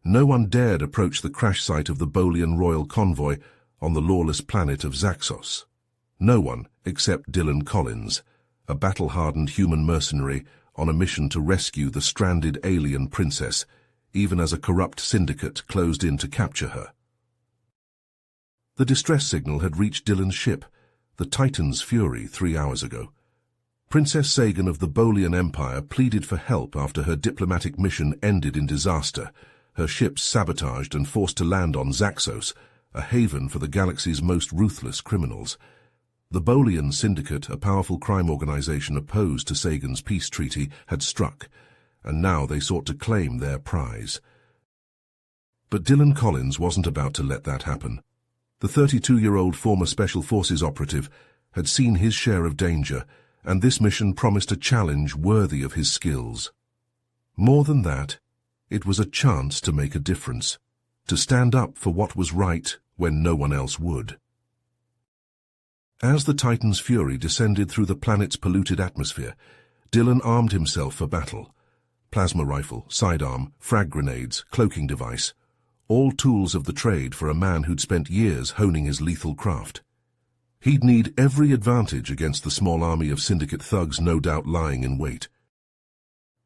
No one dared approach the crash site of the Bolian royal convoy on the lawless planet of Zaxos. No one except Dylan Collins, a battle-hardened human mercenary on a mission to rescue the stranded alien princess, even as a corrupt syndicate closed in to capture her. The distress signal had reached Dylan's ship, the Titan's Fury, 3 hours ago. Princess Sagan of the Bolian Empire pleaded for help after her diplomatic mission ended in disaster, her ships sabotaged and forced to land on Zaxos, a haven for the galaxy's most ruthless criminals. The Bolian Syndicate, a powerful crime organization opposed to Sagan's peace treaty, had struck, and now they sought to claim their prize. But Dylan Collins wasn't about to let that happen. The 32-year-old former Special Forces operative had seen his share of danger, and this mission promised a challenge worthy of his skills. More than that, it was a chance to make a difference, to stand up for what was right when no one else would. As the Titan's Fury descended through the planet's polluted atmosphere, Dylan armed himself for battle. Plasma rifle, sidearm, frag grenades, cloaking device, all tools of the trade for a man who'd spent years honing his lethal craft. He'd need every advantage against the small army of syndicate thugs no doubt lying in wait.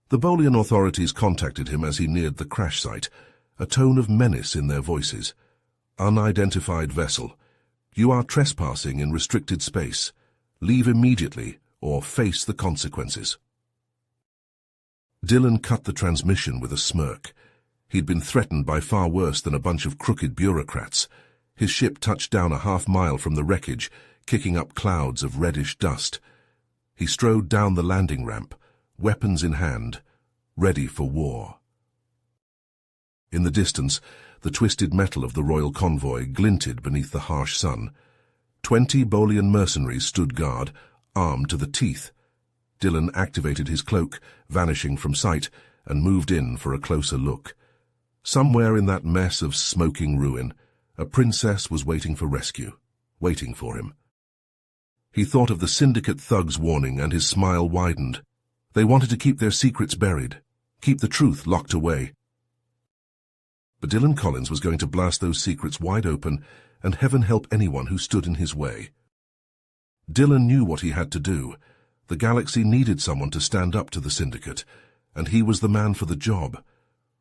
The Bolian authorities contacted him as he neared the crash site, a tone of menace in their voices. Unidentified vessel. You are trespassing in restricted space. Leave immediately or face the consequences. Dylan cut the transmission with a smirk. He'd been threatened by far worse than a bunch of crooked bureaucrats. His ship touched down a half-mile from the wreckage, kicking up clouds of reddish dust. He strode down the landing ramp, weapons in hand, ready for war. In the distance, the twisted metal of the royal convoy glinted beneath the harsh sun. 20 Bolian mercenaries stood guard, armed to the teeth. Dylan activated his cloak, vanishing from sight, and moved in for a closer look. Somewhere in that mess of smoking ruin, a princess was waiting for rescue, waiting for him. He thought of the syndicate thugs' warning, and his smile widened. They wanted to keep their secrets buried, keep the truth locked away. But Dylan Collins was going to blast those secrets wide open, and heaven help anyone who stood in his way. Dylan knew what he had to do. The galaxy needed someone to stand up to the syndicate, and he was the man for the job.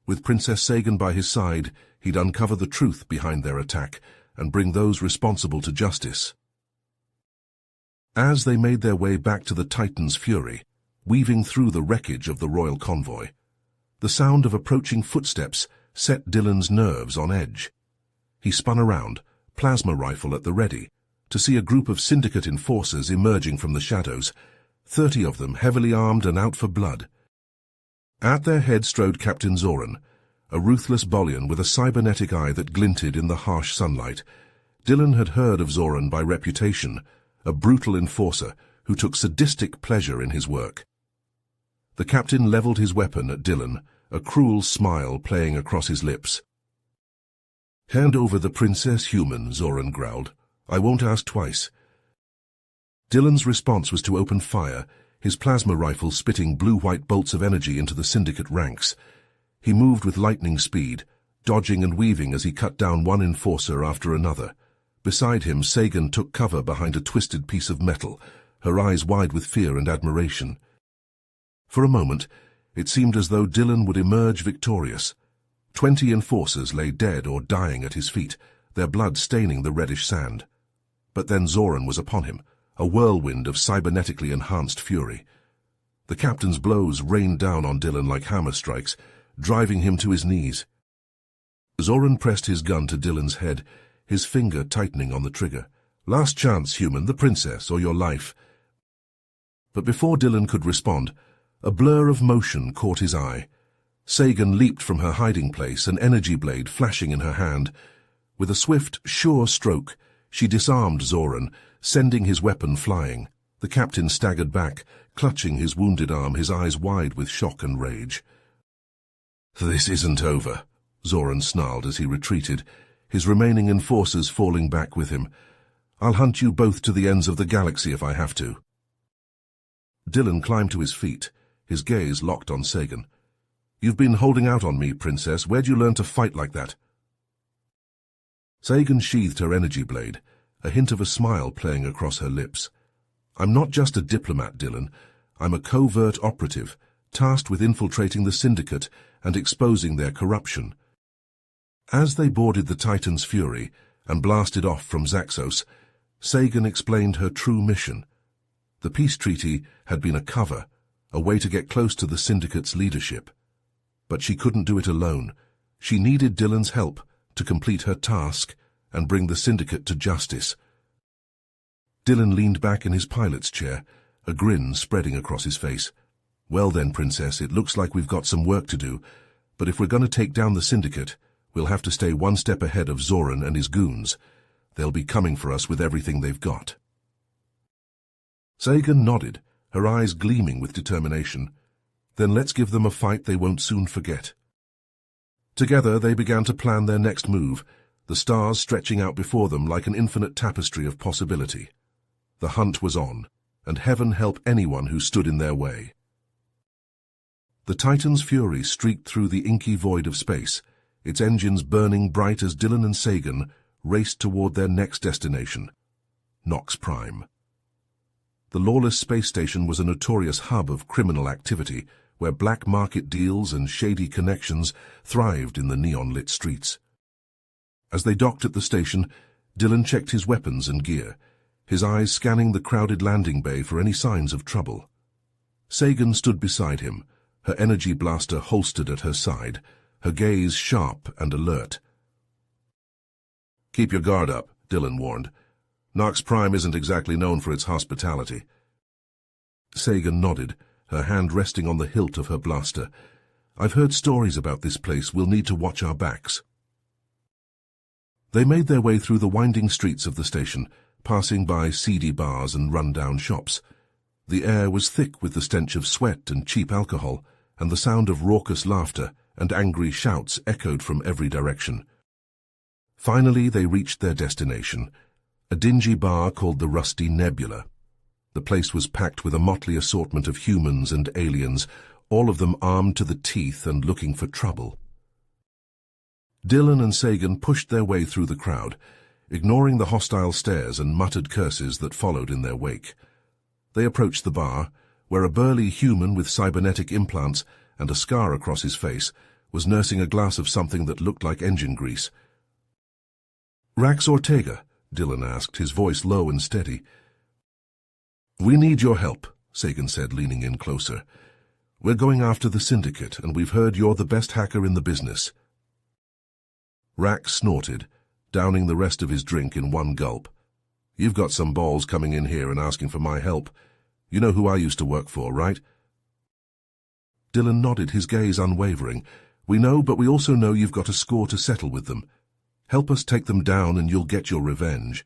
With Princess Sagan by his side, he'd uncover the truth behind their attack and bring those responsible to justice. As they made their way back to the Titan's Fury, weaving through the wreckage of the royal convoy, the sound of approaching footsteps set Dylan's nerves on edge. He spun around, plasma rifle at the ready, to see a group of syndicate enforcers emerging from the shadows, 30 of them heavily armed and out for blood. At their head strode Captain Zoran, a ruthless Bolian with a cybernetic eye that glinted in the harsh sunlight. Dylan had heard of Zoran by reputation, a brutal enforcer who took sadistic pleasure in his work. The captain leveled his weapon at Dylan, a cruel smile playing across his lips. "Hand over the princess, human," Zoran growled. "I won't ask twice." Dylan's response was to open fire, his plasma rifle spitting blue-white bolts of energy into the syndicate ranks. He moved with lightning speed, dodging and weaving as he cut down one enforcer after another. Beside him, Sagan took cover behind a twisted piece of metal, her eyes wide with fear and admiration. For a moment, it seemed as though Dylan would emerge victorious. 20 enforcers lay dead or dying at his feet, their blood staining the reddish sand. But then Zoran was upon him, a whirlwind of cybernetically enhanced fury. The captain's blows rained down on Dylan like hammer strikes, driving him to his knees. Zoran pressed his gun to Dylan's head, his finger tightening on the trigger. "Last chance, human, the princess, or your life." But before Dylan could respond, a blur of motion caught his eye. Sagan leaped from her hiding place, an energy blade flashing in her hand. With a swift, sure stroke, she disarmed Zoran, sending his weapon flying. The captain staggered back, clutching his wounded arm, his eyes wide with shock and rage. "This isn't over," Zoran snarled as he retreated, his remaining enforcers falling back with him. "I'll hunt you both to the ends of the galaxy if I have to." Dylan climbed to his feet, his gaze locked on Sagan. You've been holding out on me, Princess. Where'd you learn to fight like that? Sagan sheathed her energy blade, a hint of a smile playing across her lips. I'm not just a diplomat, Dylan. I'm a covert operative, tasked with infiltrating the Syndicate and exposing their corruption. As they boarded the Titan's Fury and blasted off from Zaxos, Sagan explained her true mission. The peace treaty had been a cover, a way to get close to the Syndicate's leadership. But she couldn't do it alone. She needed Dylan's help to complete her task and bring the Syndicate to justice. Dylan leaned back in his pilot's chair, a grin spreading across his face. Well then, Princess, it looks like we've got some work to do, but if we're going to take down the Syndicate, we'll have to stay one step ahead of Zoran and his goons. They'll be coming for us with everything they've got. Sagan nodded, her eyes gleaming with determination. Then let's give them a fight they won't soon forget. Together they began to plan their next move, the stars stretching out before them like an infinite tapestry of possibility. The hunt was on, and heaven help anyone who stood in their way. The Titan's Fury streaked through the inky void of space, its engines burning bright as Dylan and Sagan raced toward their next destination, Nox Prime. The lawless space station was a notorious hub of criminal activity, where black market deals and shady connections thrived in the neon-lit streets. As they docked at the station, Dylan checked his weapons and gear, his eyes scanning the crowded landing bay for any signs of trouble. Sagan stood beside him, her energy blaster holstered at her side, her gaze sharp and alert. Keep your guard up, Dylan warned. Nox Prime isn't exactly known for its hospitality. Sagan nodded, her hand resting on the hilt of her blaster. I've heard stories about this place. We'll need to watch our backs. They made their way through the winding streets of the station, passing by seedy bars and run-down shops. The air was thick with the stench of sweat and cheap alcohol, and the sound of raucous laughter and angry shouts echoed from every direction. Finally, they reached their destination, a dingy bar called the Rusty Nebula. The place was packed with a motley assortment of humans and aliens, all of them armed to the teeth and looking for trouble. Dylan and Sagan pushed their way through the crowd, ignoring the hostile stares and muttered curses that followed in their wake. They approached the bar, where a burly human with cybernetic implants and a scar across his face was nursing a glass of something that looked like engine grease. "Rax Ortega?" Dylan asked, his voice low and steady. "We need your help," Sagan said, leaning in closer. "We're going after the Syndicate, and we've heard you're the best hacker in the business." Rax snorted, downing the rest of his drink in one gulp. "You've got some balls coming in here and asking for my help. You know who I used to work for, right?" Dylan nodded, his gaze unwavering. "We know, but we also know you've got a score to settle with them. Help us take them down and you'll get your revenge,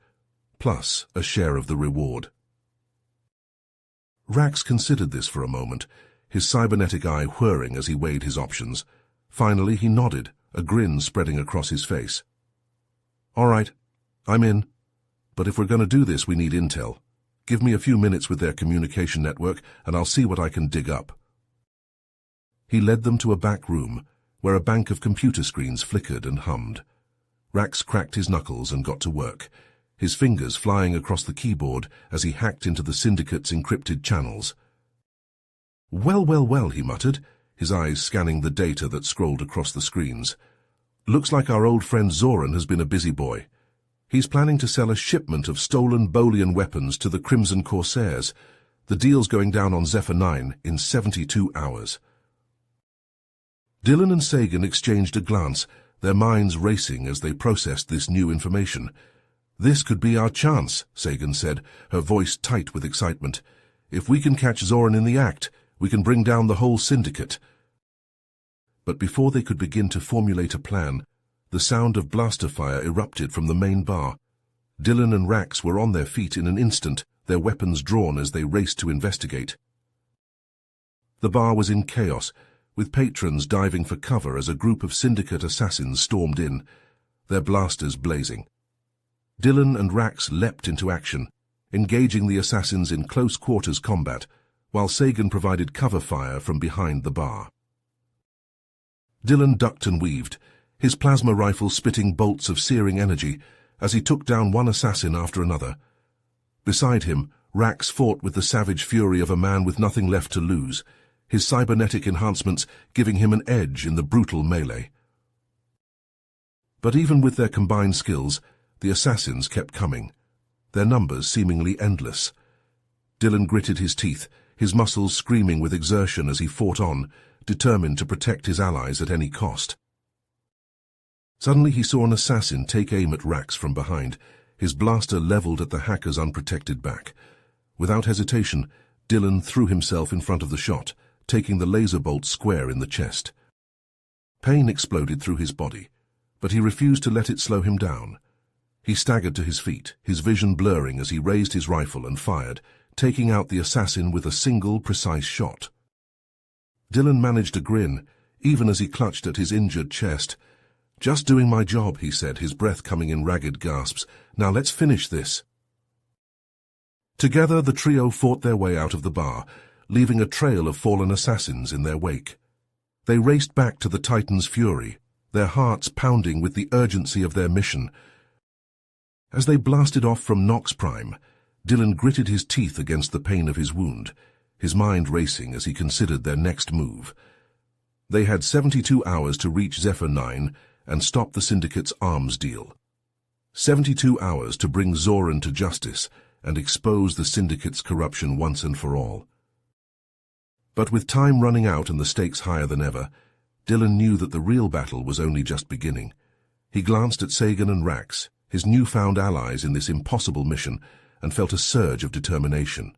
plus a share of the reward." Rax considered this for a moment, his cybernetic eye whirring as he weighed his options. Finally he nodded, a grin spreading across his face. "All right, I'm in. But if we're going to do this, we need intel. Give me a few minutes with their communication network, and I'll see what I can dig up." He led them to a back room, where a bank of computer screens flickered and hummed. Rax cracked his knuckles and got to work, his fingers flying across the keyboard as he hacked into the Syndicate's encrypted channels. "Well, well, well," he muttered, his eyes scanning the data that scrolled across the screens. "Looks like our old friend Zoran has been a busy boy. He's planning to sell a shipment of stolen Bolian weapons to the Crimson Corsairs. The deal's going down on Zephyr 9 in 72 hours. Dylan and Sagan exchanged a glance, their minds racing as they processed this new information. "This could be our chance," Sagan said, her voice tight with excitement. "If we can catch Zoran in the act, we can bring down the whole Syndicate." But before they could begin to formulate a plan, the sound of blaster fire erupted from the main bar. Dylan and Rax were on their feet in an instant, their weapons drawn as they raced to investigate. The bar was in chaos, with patrons diving for cover as a group of Syndicate assassins stormed in, their blasters blazing. Dylan and Rax leapt into action, engaging the assassins in close-quarters combat, while Sagan provided cover fire from behind the bar. Dylan ducked and weaved, his plasma rifle spitting bolts of searing energy as he took down one assassin after another. Beside him, Rax fought with the savage fury of a man with nothing left to lose, his cybernetic enhancements giving him an edge in the brutal melee. But even with their combined skills, the assassins kept coming, their numbers seemingly endless. Dylan gritted his teeth, his muscles screaming with exertion as he fought on, determined to protect his allies at any cost. Suddenly he saw an assassin take aim at Rax from behind, his blaster leveled at the hacker's unprotected back. Without hesitation, Dylan threw himself in front of the shot, taking the laser bolt square in the chest. Pain exploded through his body, but he refused to let it slow him down. He staggered to his feet, his vision blurring as he raised his rifle and fired, taking out the assassin with a single, precise shot. Dylan managed a grin, even as he clutched at his injured chest. "Just doing my job," he said, his breath coming in ragged gasps. "Now let's finish this." Together, the trio fought their way out of the bar, leaving a trail of fallen assassins in their wake. They raced back to the Titan's fury, their hearts pounding with the urgency of their mission. As they blasted off from Nox Prime, Dylan gritted his teeth against the pain of his wound, his mind racing as he considered their next move. They had 72 hours to reach Zephyr 9 and stop the Syndicate's arms deal. 72 hours to bring Zoran to justice and expose the Syndicate's corruption once and for all. But with time running out and the stakes higher than ever, Dylan knew that the real battle was only just beginning. He glanced at Sagan and Rax, his newfound allies in this impossible mission, and felt a surge of determination.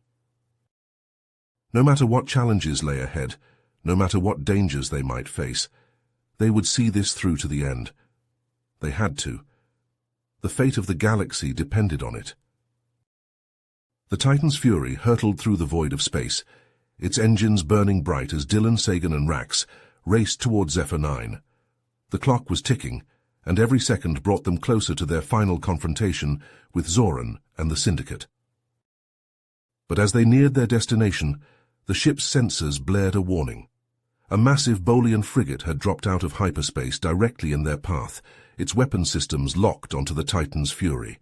No matter what challenges lay ahead, no matter what dangers they might face, they would see this through to the end. They had to. The fate of the galaxy depended on it. The Titan's fury hurtled through the void of space, its engines burning bright as Dylan, Sagan and Rax raced toward Zephyr 9. The clock was ticking, and every second brought them closer to their final confrontation with Zoran and the Syndicate. But as they neared their destination, the ship's sensors blared a warning. A massive Bolian frigate had dropped out of hyperspace directly in their path, its weapon systems locked onto the Titan's fury.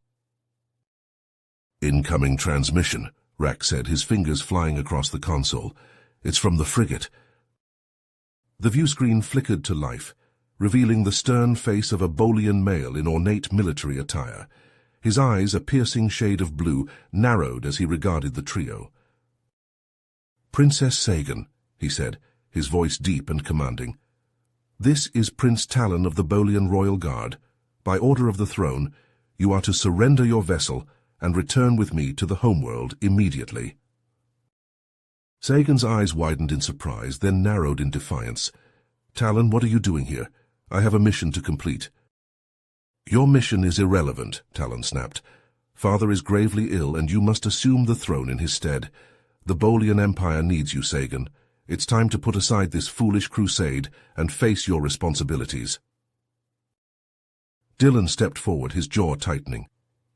"Incoming transmission," Rax said, his fingers flying across the console. "It's from the frigate." The viewscreen flickered to life, revealing the stern face of a Bolian male in ornate military attire. His eyes, a piercing shade of blue, narrowed as he regarded the trio. "Princess Sagan," he said, his voice deep and commanding. "This is Prince Talon of the Bolian Royal Guard. By order of the throne, you are to surrender your vessel and return with me to the homeworld immediately." Sagan's eyes widened in surprise, then narrowed in defiance. "Talon, what are you doing here? I have a mission to complete." "Your mission is irrelevant," Talon snapped. "Father is gravely ill, and you must assume the throne in his stead. The Bolian Empire needs you, Sagan. It's time to put aside this foolish crusade and face your responsibilities." Dylan stepped forward, his jaw tightening.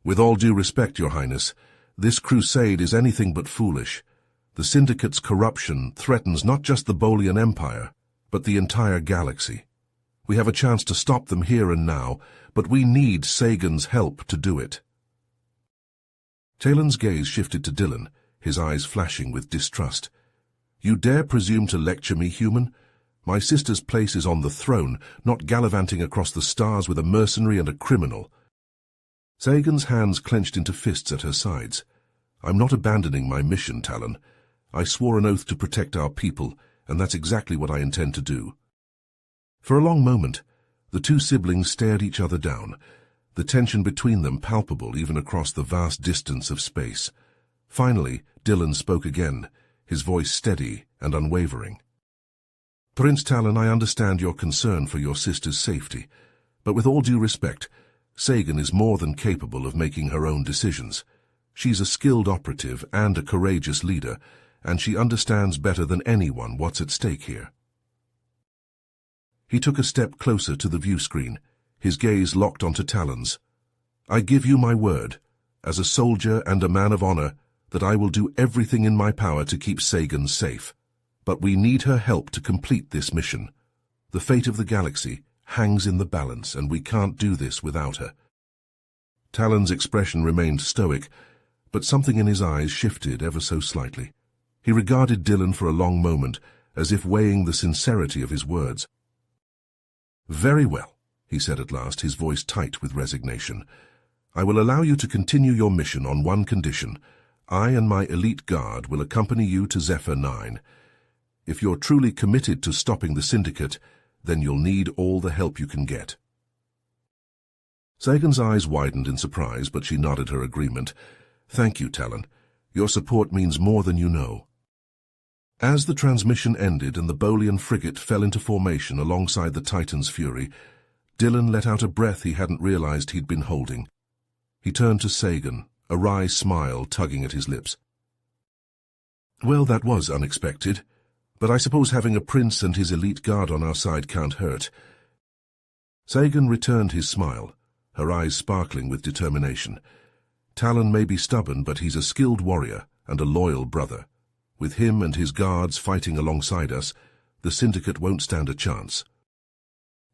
"With all due respect, Your Highness, this crusade is anything but foolish. The Syndicate's corruption threatens not just the Bolian Empire, but the entire galaxy. We have a chance to stop them here and now, but we need Sagan's help to do it." Talon's gaze shifted to Dylan, his eyes flashing with distrust. "You dare presume to lecture me, human? My sister's place is on the throne, not gallivanting across the stars with a mercenary and a criminal." Sagan's hands clenched into fists at her sides. "I'm not abandoning my mission, Talon. I swore an oath to protect our people, and that's exactly what I intend to do." For a long moment, the two siblings stared each other down, the tension between them palpable even across the vast distance of space. Finally, Dylan spoke again, his voice steady and unwavering. "Prince Talon, I understand your concern for your sister's safety, but with all due respect, Sagan is more than capable of making her own decisions. She's a skilled operative and a courageous leader, and she understands better than anyone what's at stake here." He took a step closer to the viewscreen, his gaze locked onto Talon's. "I give you my word, as a soldier and a man of honor, that I will do everything in my power to keep Sagan safe. But we need her help to complete this mission. The fate of the galaxy hangs in the balance, and we can't do this without her. Talon's expression remained stoic, but something in his eyes shifted ever so slightly. He regarded Dylan for a long moment, as if weighing the sincerity of his words. "Very well," he said at last, his voice tight with resignation. "I will allow you to continue your mission on one condition. I and my elite guard will accompany you to Zephyr 9. If you're truly committed to stopping the Syndicate, then you'll need all the help you can get." Sagan's eyes widened in surprise, but she nodded her agreement. "Thank you, Talon. Your support means more than you know." As the transmission ended and the Bolian frigate fell into formation alongside the Titan's Fury, Dylan let out a breath he hadn't realized he'd been holding. He turned to Sagan, a wry smile tugging at his lips. "Well, that was unexpected, but I suppose having a prince and his elite guard on our side can't hurt." Sagan returned his smile, her eyes sparkling with determination. "Talon may be stubborn, but he's a skilled warrior and a loyal brother. With him and his guards fighting alongside us, the Syndicate won't stand a chance."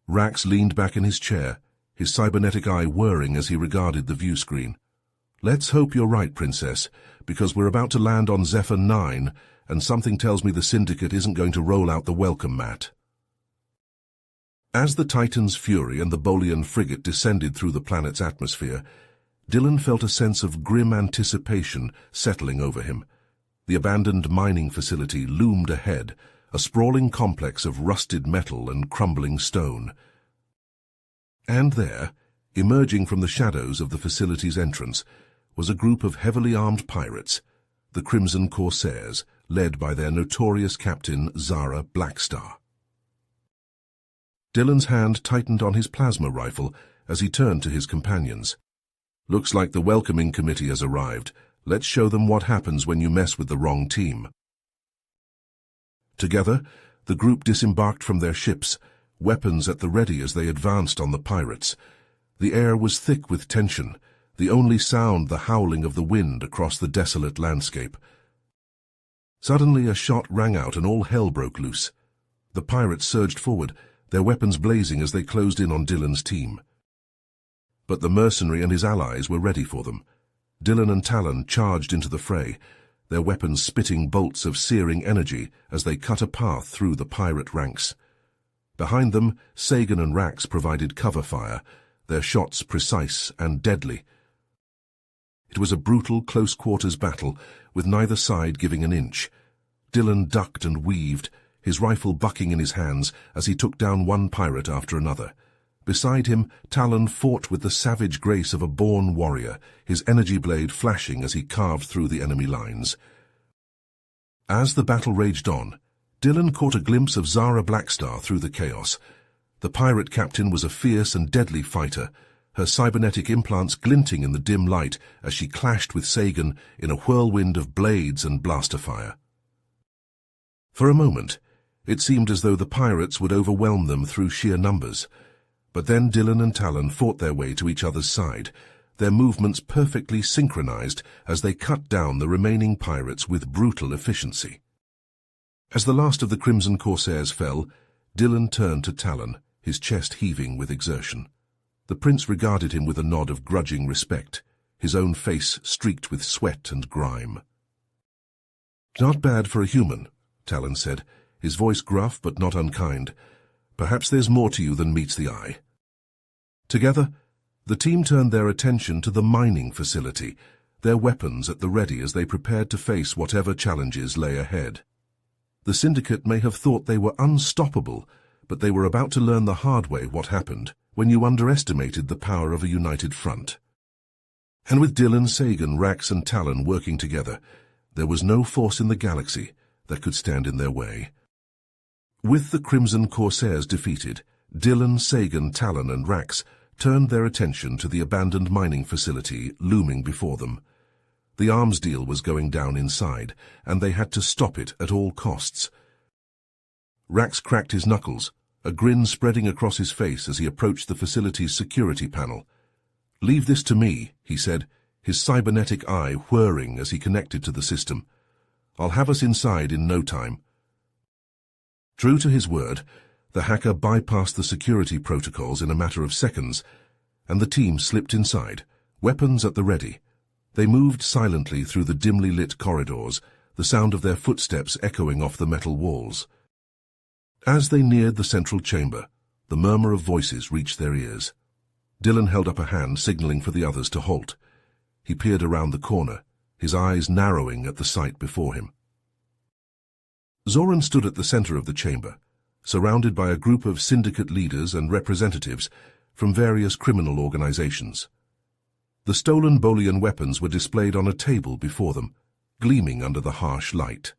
Rax leaned back in his chair, his cybernetic eye whirring as he regarded the view screen. "Let's hope you're right, Princess, because we're about to land on Zephyr 9, and something tells me the Syndicate isn't going to roll out the welcome mat." As the Titan's Fury and the Bolian frigate descended through the planet's atmosphere, Dylan felt a sense of grim anticipation settling over him. The abandoned mining facility loomed ahead, a sprawling complex of rusted metal and crumbling stone. And there, emerging from the shadows of the facility's entrance, was a group of heavily armed pirates, the Crimson Corsairs, led by their notorious captain Zara Blackstar. Dylan's hand tightened on his plasma rifle as he turned to his companions. "Looks like the welcoming committee has arrived. Let's show them what happens when you mess with the wrong team." Together, the group disembarked from their ships, weapons at the ready as they advanced on the pirates. The air was thick with tension, the only sound the howling of the wind across the desolate landscape. Suddenly a shot rang out and all hell broke loose. The pirates surged forward, their weapons blazing as they closed in on Dylan's team. But the mercenary and his allies were ready for them. Dylan and Talon charged into the fray, their weapons spitting bolts of searing energy as they cut a path through the pirate ranks. Behind them, Sagan and Rax provided cover fire, their shots precise and deadly. It was a brutal, close-quarters battle, with neither side giving an inch. Dylan ducked and weaved, his rifle bucking in his hands as he took down one pirate after another. Beside him, Talon fought with the savage grace of a born warrior, his energy blade flashing as he carved through the enemy lines. As the battle raged on, Dylan caught a glimpse of Zara Blackstar through the chaos. The pirate captain was a fierce and deadly fighter, her cybernetic implants glinting in the dim light as she clashed with Sagan in a whirlwind of blades and blaster fire. For a moment, it seemed as though the pirates would overwhelm them through sheer numbers. But then Dylan and Talon fought their way to each other's side, their movements perfectly synchronized as they cut down the remaining pirates with brutal efficiency. As the last of the Crimson Corsairs fell, Dylan turned to Talon, his chest heaving with exertion. The prince regarded him with a nod of grudging respect, his own face streaked with sweat and grime. "Not bad for a human," Talon said, his voice gruff but not unkind. "Perhaps there's more to you than meets the eye." Together, the team turned their attention to the mining facility, their weapons at the ready as they prepared to face whatever challenges lay ahead. The Syndicate may have thought they were unstoppable, but they were about to learn the hard way what happened when you underestimated the power of a united front. And with Dylan, Sagan, Rax and Talon working together, there was no force in the galaxy that could stand in their way. With the Crimson Corsairs defeated, Dylan, Sagan, Talon and Rax turned their attention to the abandoned mining facility looming before them. The arms deal was going down inside, and they had to stop it at all costs. Rax cracked his knuckles, a grin spreading across his face as he approached the facility's security panel. "Leave this to me," he said, his cybernetic eye whirring as he connected to the system. "I'll have us inside in no time." True to his word, The hacker bypassed the security protocols in a matter of seconds, and the team slipped inside, weapons at the ready. They moved silently through the dimly lit corridors, the sound of their footsteps echoing off the metal walls. As they neared the central chamber, the murmur of voices reached their ears. Dylan held up a hand, signaling for the others to halt. He peered around the corner, his eyes narrowing at the sight before him. Zoran stood at the center of the chamber, surrounded by a group of syndicate leaders and representatives from various criminal organizations. The stolen Bolian weapons were displayed on a table before them, gleaming under the harsh light.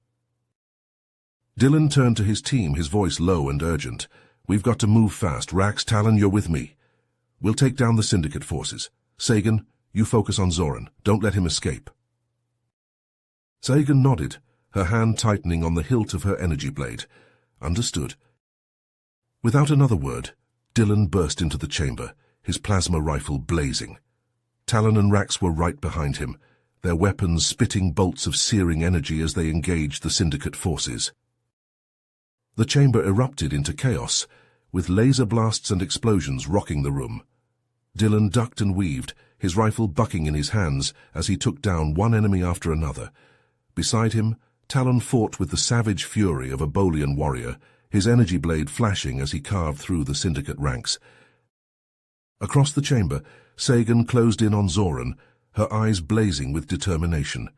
Dylan turned to his team, his voice low and urgent. "We've got to move fast. Rax, Talon, you're with me. We'll take down the syndicate forces. Sagan, you focus on Zoran. Don't let him escape." Sagan nodded, her hand tightening on the hilt of her energy blade. "Understood." Without another word, Dylan burst into the chamber, his plasma rifle blazing. Talon and Rax were right behind him, their weapons spitting bolts of searing energy as they engaged the syndicate forces. The chamber erupted into chaos, with laser blasts and explosions rocking the room. Dylan ducked and weaved, his rifle bucking in his hands as he took down one enemy after another. Beside him, Talon fought with the savage fury of a Bolian warrior, his energy blade flashing as he carved through the syndicate ranks. Across the chamber, Sagan closed in on Zoran, her eyes blazing with determination.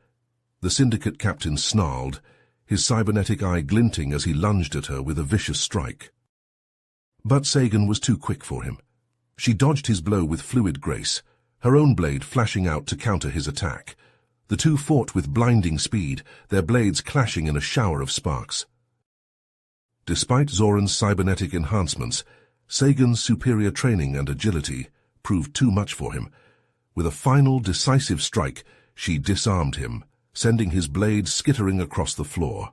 The syndicate captain snarled, his cybernetic eye glinting as he lunged at her with a vicious strike. But Sagan was too quick for him. She dodged his blow with fluid grace, her own blade flashing out to counter his attack. The two fought with blinding speed, their blades clashing in a shower of sparks. Despite Zoran's cybernetic enhancements, Sagan's superior training and agility proved too much for him. With a final, decisive strike, she disarmed him, sending his blade skittering across the floor.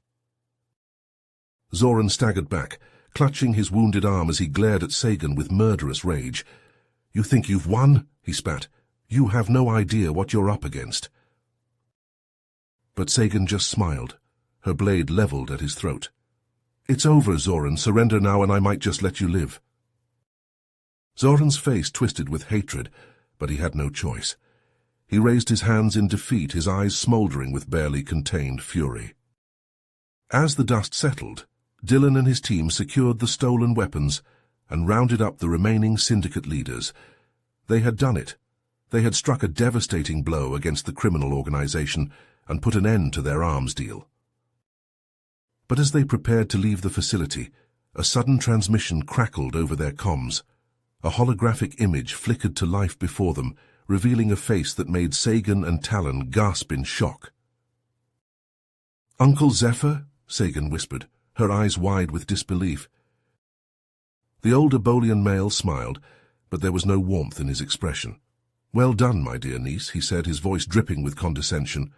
Zoran staggered back, clutching his wounded arm as he glared at Sagan with murderous rage. "You think you've won?" he spat. "You have no idea what you're up against." But Sagan just smiled, her blade leveled at his throat. "It's over, Zoran. Surrender now and I might just let you live." Zoran's face twisted with hatred, but he had no choice. He raised his hands in defeat, his eyes smoldering with barely contained fury. As the dust settled, Dylan and his team secured the stolen weapons and rounded up the remaining syndicate leaders. They had done it. They had struck a devastating blow against the criminal organization and put an end to their arms deal. But as they prepared to leave the facility, a sudden transmission crackled over their comms. A holographic image flickered to life before them, revealing a face that made Sagan and Talon gasp in shock. "Uncle Zephyr?" Sagan whispered, her eyes wide with disbelief. The older Bolian male smiled, but there was no warmth in his expression. "Well done, my dear niece," he said, his voice dripping with condescension.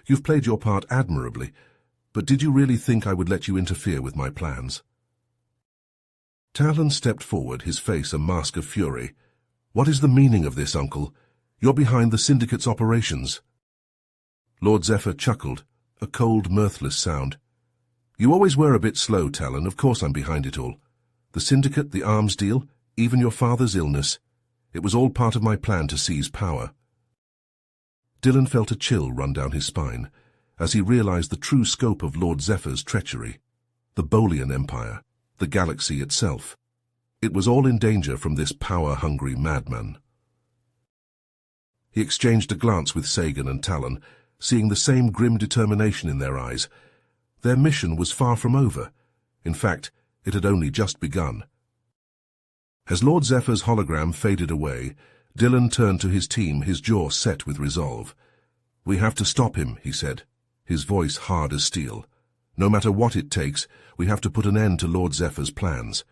"You've played your part admirably, but did you really think I would let you interfere with my plans?" Talon stepped forward, his face a mask of fury. "What is the meaning of this, Uncle? You're behind the Syndicate's operations." Lord Zephyr chuckled, a cold, mirthless sound. "You always were a bit slow, Talon. Of course I'm behind it all. The Syndicate, the arms deal, even your father's illness. It was all part of my plan to seize power." Dylan felt a chill run down his spine as he realized the true scope of Lord Zephyr's treachery. The Bolian Empire, the galaxy itself. It was all in danger from this power-hungry madman. He exchanged a glance with Sagan and Talon, seeing the same grim determination in their eyes. Their mission was far from over. In fact, it had only just begun. As Lord Zephyr's hologram faded away, Dylan turned to his team, his jaw set with resolve. "We have to stop him," he said, his voice hard as steel. "No matter what it takes, we have to put an end to Lord Zephyr's plans."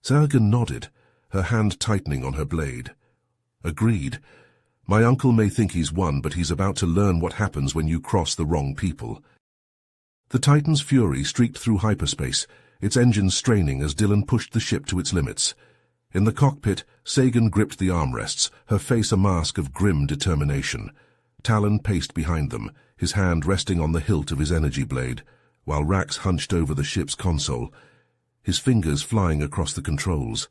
Sagan nodded, her hand tightening on her blade. "Agreed. My uncle may think he's won, but he's about to learn what happens when you cross the wrong people." The Titan's Fury streaked through hyperspace, its engines straining as Dylan pushed the ship to its limits. In the cockpit, Sagan gripped the armrests, her face a mask of grim determination. Talon paced behind them, his hand resting on the hilt of his energy blade, while Rax hunched over the ship's console. his fingers flying across the controls.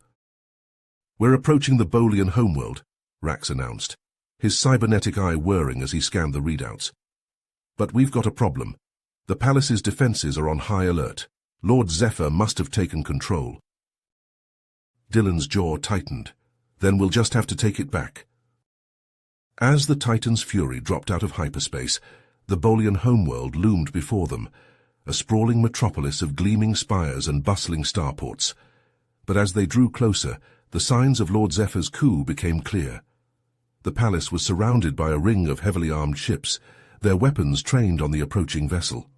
"We're approaching the Bolian homeworld," Rax announced, his cybernetic eye whirring as he scanned the readouts. "But we've got a problem. The palace's defenses are on high alert. Lord Zephyr must have taken control." Dylan's jaw tightened. "Then we'll just have to take it back." As the Titan's fury dropped out of hyperspace, the Bolian homeworld loomed before them, a sprawling metropolis of gleaming spires and bustling starports. But as they drew closer, the signs of Lord Zephyr's coup became clear. The palace was surrounded by a ring of heavily armed ships, their weapons trained on the approaching vessel.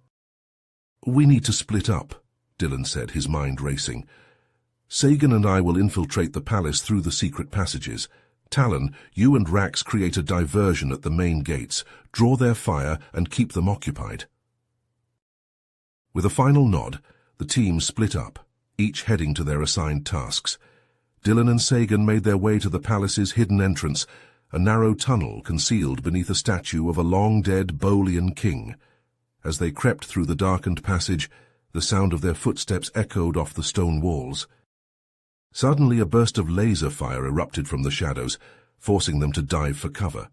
"We need to split up," Dylan said, his mind racing. "Sagan and I will infiltrate the palace through the secret passages. Talon, you and Rax create a diversion at the main gates, draw their fire and keep them occupied." With a final nod, the team split up, each heading to their assigned tasks. Dylan and Sagan made their way to the palace's hidden entrance, a narrow tunnel concealed beneath a statue of a long-dead Bolian king. As they crept through the darkened passage, the sound of their footsteps echoed off the stone walls. Suddenly a burst of laser fire erupted from the shadows, forcing them to dive for cover.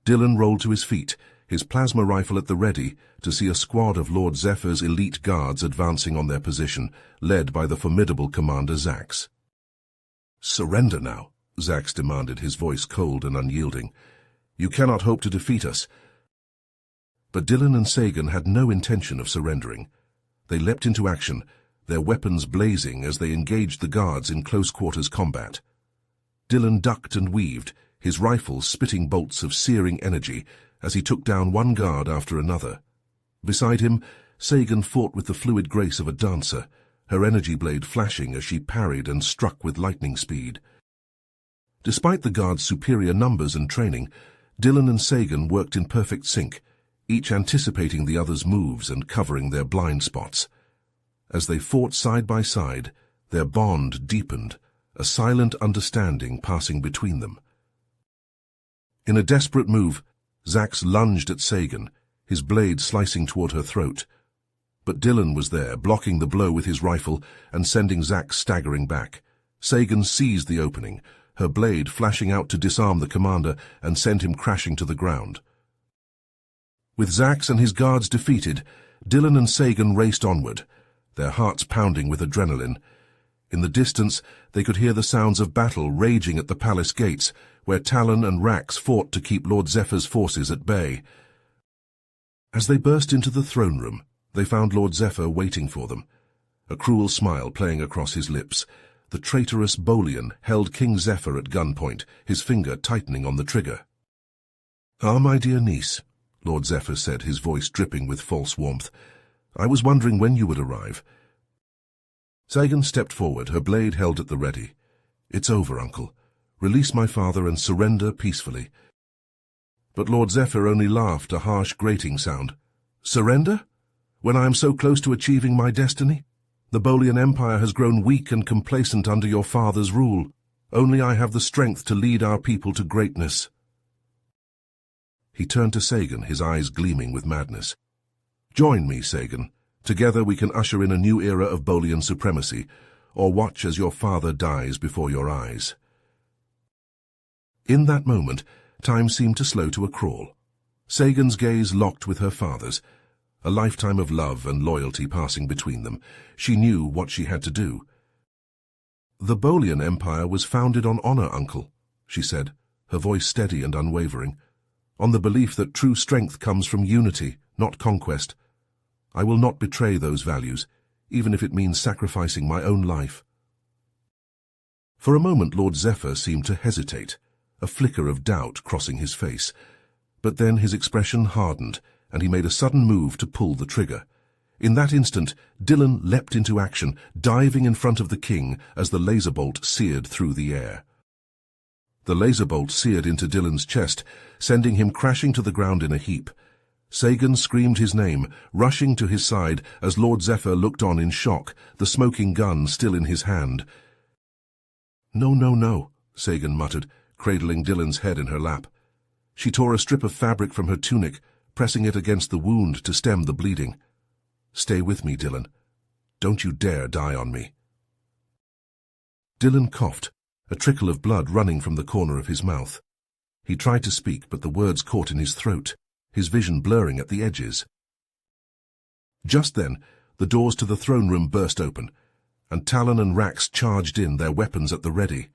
Dylan rolled to his feet, his plasma rifle at the ready, to see a squad of Lord Zephyr's elite guards advancing on their position, led by the formidable Commander Zax. "Surrender now," Zax demanded, his voice cold and unyielding. "You cannot hope to defeat us." But Dylan and Sagan had no intention of surrendering. They leapt into action, their weapons blazing as they engaged the guards in close-quarters combat. Dylan ducked and weaved, his rifle spitting bolts of searing energy as he took down one guard after another. Beside him, Sagan fought with the fluid grace of a dancer, her energy blade flashing as she parried and struck with lightning speed. Despite the guards' superior numbers and training, Dylan and Sagan worked in perfect sync, each anticipating the other's moves and covering their blind spots. As they fought side by side, their bond deepened, a silent understanding passing between them. In a desperate move, Zax lunged at Sagan, his blade slicing toward her throat. But Dylan was there, blocking the blow with his rifle and sending Zax staggering back. Sagan seized the opening, her blade flashing out to disarm the commander and send him crashing to the ground. With Zax and his guards defeated, Dylan and Sagan raced onward, their hearts pounding with adrenaline. In the distance, they could hear the sounds of battle raging at the palace gates, where Talon and Rax fought to keep Lord Zephyr's forces at bay. As they burst into the throne room, they found Lord Zephyr waiting for them, a cruel smile playing across his lips. The traitorous Bolian held King Zephyr at gunpoint, his finger tightening on the trigger. "Ah, my dear niece," Lord Zephyr said, his voice dripping with false warmth. "I was wondering when you would arrive." Sagan stepped forward, her blade held at the ready. "It's over, Uncle. Release my father and surrender peacefully." But Lord Zephyr only laughed, a harsh grating sound. "Surrender? When I am so close to achieving my destiny? The Bolian Empire has grown weak and complacent under your father's rule. Only I have the strength to lead our people to greatness." He turned to Sagan, his eyes gleaming with madness. "Join me, Sagan. Together we can usher in a new era of Bolian supremacy, or watch as your father dies before your eyes." In that moment, time seemed to slow to a crawl. Sagan's gaze locked with her father's, a lifetime of love and loyalty passing between them. She knew what she had to do. "The Bolian Empire was founded on honor, Uncle," she said, her voice steady and unwavering, "on the belief that true strength comes from unity, not conquest. I will not betray those values, even if it means sacrificing my own life." For a moment Lord Zephyr seemed to hesitate, a flicker of doubt crossing his face. But then his expression hardened, and he made a sudden move to pull the trigger. In that instant, Dylan leapt into action, diving in front of the king as the laser bolt seared through the air. The laser bolt seared into Dylan's chest, sending him crashing to the ground in a heap. Sagan screamed his name, rushing to his side as Lord Zephyr looked on in shock, the smoking gun still in his hand. "No, no, no," Sagan muttered, cradling Dylan's head in her lap. She tore a strip of fabric from her tunic, pressing it against the wound to stem the bleeding. "Stay with me, Dylan. Don't you dare die on me." Dylan coughed, a trickle of blood running from the corner of his mouth. He tried to speak, but the words caught in his throat, his vision blurring at the edges. Just then, the doors to the throne room burst open, and Talon and Rax charged in, their weapons at the ready.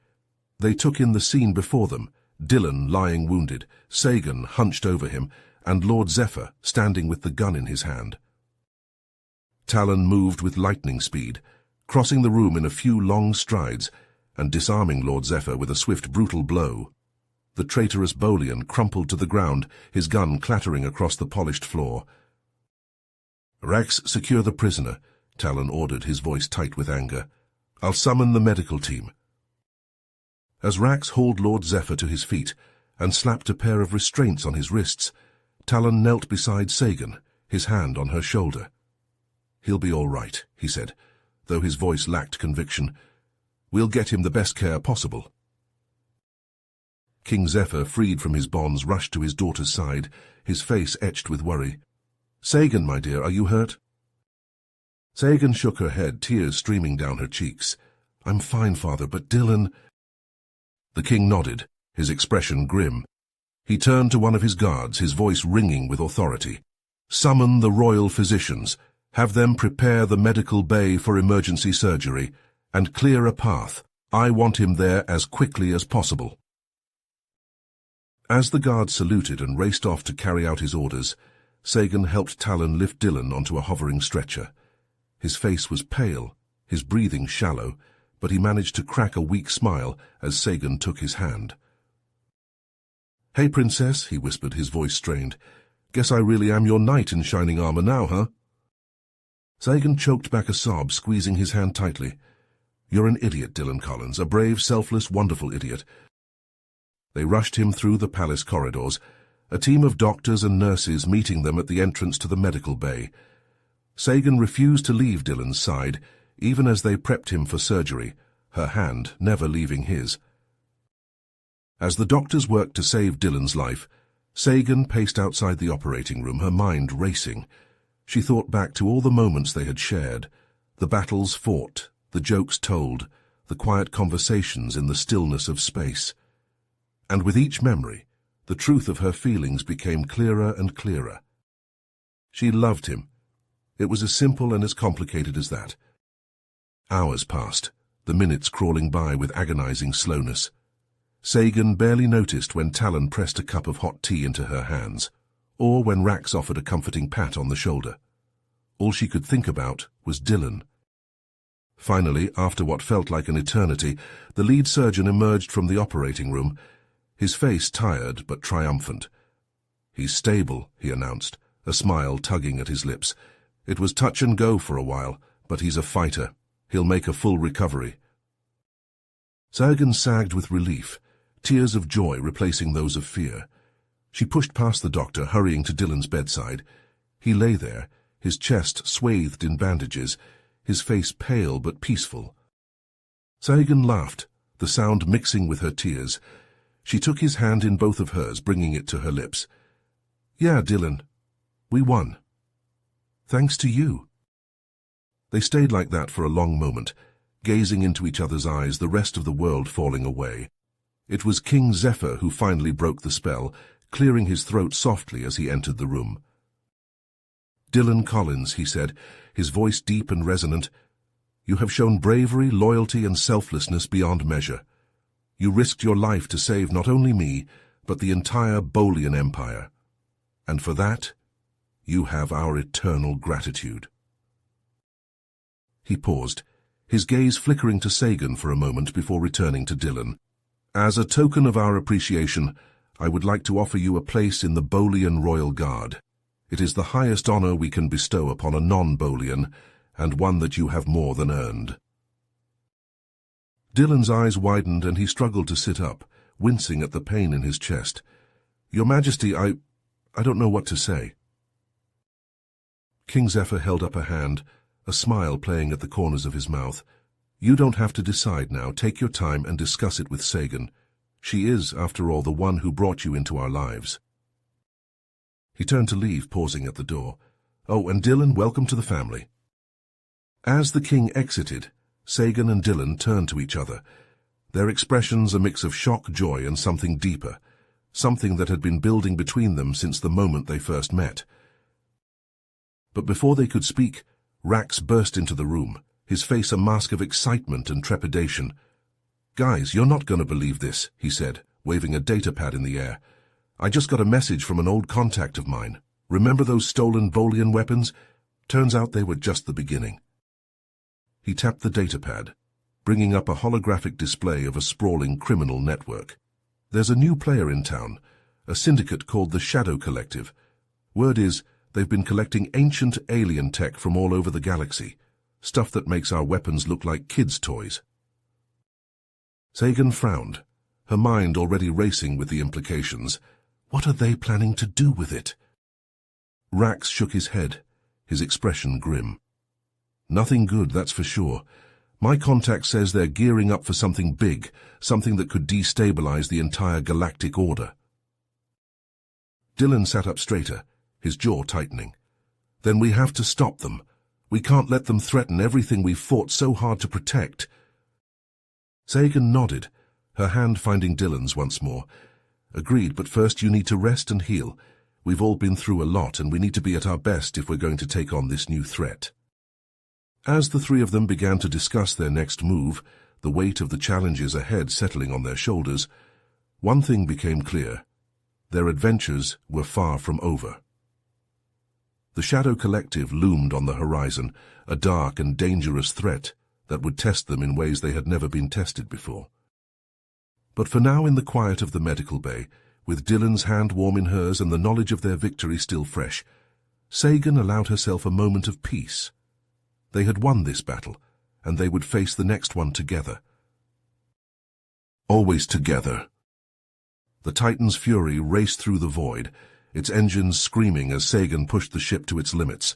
They took in the scene before them, Dylan lying wounded, Sagan hunched over him, and Lord Zephyr standing with the gun in his hand. Talon moved with lightning speed, crossing the room in a few long strides, and disarming Lord Zephyr with a swift, brutal blow. The traitorous Bolian crumpled to the ground, his gun clattering across the polished floor. "Rax, secure the prisoner," Talon ordered, his voice tight with anger. "I'll summon the medical team." As Rax hauled Lord Zephyr to his feet and slapped a pair of restraints on his wrists, Talon knelt beside Sagan, his hand on her shoulder. "He'll be all right," he said, though his voice lacked conviction. "We'll get him the best care possible." King Zephyr, freed from his bonds, rushed to his daughter's side, his face etched with worry. "Sagan, my dear, are you hurt?" Sagan shook her head, tears streaming down her cheeks. "I'm fine, father, but Dylan—" The king nodded, his expression grim. He turned to one of his guards, his voice ringing with authority. "Summon the royal physicians. Have them prepare the medical bay for emergency surgery, and clear a path. I want him there as quickly as possible." As the guard saluted and raced off to carry out his orders, Sagan helped Talon lift Dylan onto a hovering stretcher. His face was pale, his breathing shallow, but he managed to crack a weak smile as Sagan took his hand. "Hey, princess," he whispered, his voice strained. "Guess I really am your knight in shining armor now, huh?" Sagan choked back a sob, squeezing his hand tightly. "You're an idiot, Dylan Collins, a brave, selfless, wonderful idiot." They rushed him through the palace corridors, a team of doctors and nurses meeting them at the entrance to the medical bay. Sagan refused to leave Dylan's side, even as they prepped him for surgery, her hand never leaving his. As the doctors worked to save Dylan's life, Sagan paced outside the operating room, her mind racing. She thought back to all the moments they had shared, the battles fought, the jokes told, the quiet conversations in the stillness of space. And with each memory, the truth of her feelings became clearer and clearer. She loved him. It was as simple and as complicated as that. Hours passed, the minutes crawling by with agonizing slowness. Sagan barely noticed when Talon pressed a cup of hot tea into her hands, or when Rax offered a comforting pat on the shoulder. All she could think about was Dylan. Finally, after what felt like an eternity, the lead surgeon emerged from the operating room, his face tired but triumphant. "He's stable," he announced, a smile tugging at his lips. "It was touch and go for a while, but he's a fighter. He'll make a full recovery." Sagan sagged with relief, tears of joy replacing those of fear. She pushed past the doctor, hurrying to Dylan's bedside. He lay there, his chest swathed in bandages, his face pale but peaceful. Sagan laughed, the sound mixing with her tears. She took his hand in both of hers, bringing it to her lips. "Yeah, Dylan, we won. Thanks to you." They stayed like that for a long moment, gazing into each other's eyes, the rest of the world falling away. It was King Zephyr who finally broke the spell, clearing his throat softly as he entered the room. "Dylan Collins," he said, his voice deep and resonant, "you have shown bravery, loyalty, and selflessness beyond measure. You risked your life to save not only me, but the entire Bolian Empire. And for that, you have our eternal gratitude." He paused, his gaze flickering to Sagan for a moment before returning to Dylan. "As a token of our appreciation, I would like to offer you a place in the Bolian Royal Guard. It is the highest honor we can bestow upon a non-Bolian, and one that you have more than earned." Dylan's eyes widened and he struggled to sit up, wincing at the pain in his chest. "Your Majesty, I don't know what to say." King Zephyr held up a hand, a smile playing at the corners of his mouth. "You don't have to decide now. Take your time and discuss it with Sagan. She is, after all, the one who brought you into our lives." He turned to leave, pausing at the door. "Oh, and Dylan, welcome to the family." As the king exited, Sagan and Dylan turned to each other, their expressions a mix of shock, joy, and something deeper, something that had been building between them since the moment they first met. But before they could speak, Rax burst into the room, his face a mask of excitement and trepidation. "Guys, you're not going to believe this," he said, waving a datapad in the air. "I just got a message from an old contact of mine. Remember those stolen Bolian weapons? Turns out they were just the beginning." He tapped the datapad, bringing up a holographic display of a sprawling criminal network. "There's a new player in town, a syndicate called the Shadow Collective. Word is, they've been collecting ancient alien tech from all over the galaxy, stuff that makes our weapons look like kids' toys." Sagan frowned, her mind already racing with the implications. What are they planning to do with it? Rax shook his head, his expression grim. "Nothing good, that's for sure. My contact says they're gearing up for something big, something that could destabilize the entire galactic order." Dylan sat up straighter, his jaw tightening. "Then we have to stop them. We can't let them threaten everything we've fought so hard to protect." Sagan nodded, her hand finding Dylan's once more. "Agreed, but first you need to rest and heal. We've all been through a lot, and we need to be at our best if we're going to take on this new threat." As the three of them began to discuss their next move, the weight of the challenges ahead settling on their shoulders, one thing became clear. Their adventures were far from over. The Shadow Collective loomed on the horizon, a dark and dangerous threat that would test them in ways they had never been tested before. But for now, in the quiet of the medical bay, with Dylan's hand warm in hers and the knowledge of their victory still fresh, Sagan allowed herself a moment of peace. They had won this battle, and they would face the next one together. Always together. The Titan's fury raced through the void, its engines screaming as Sagan pushed the ship to its limits.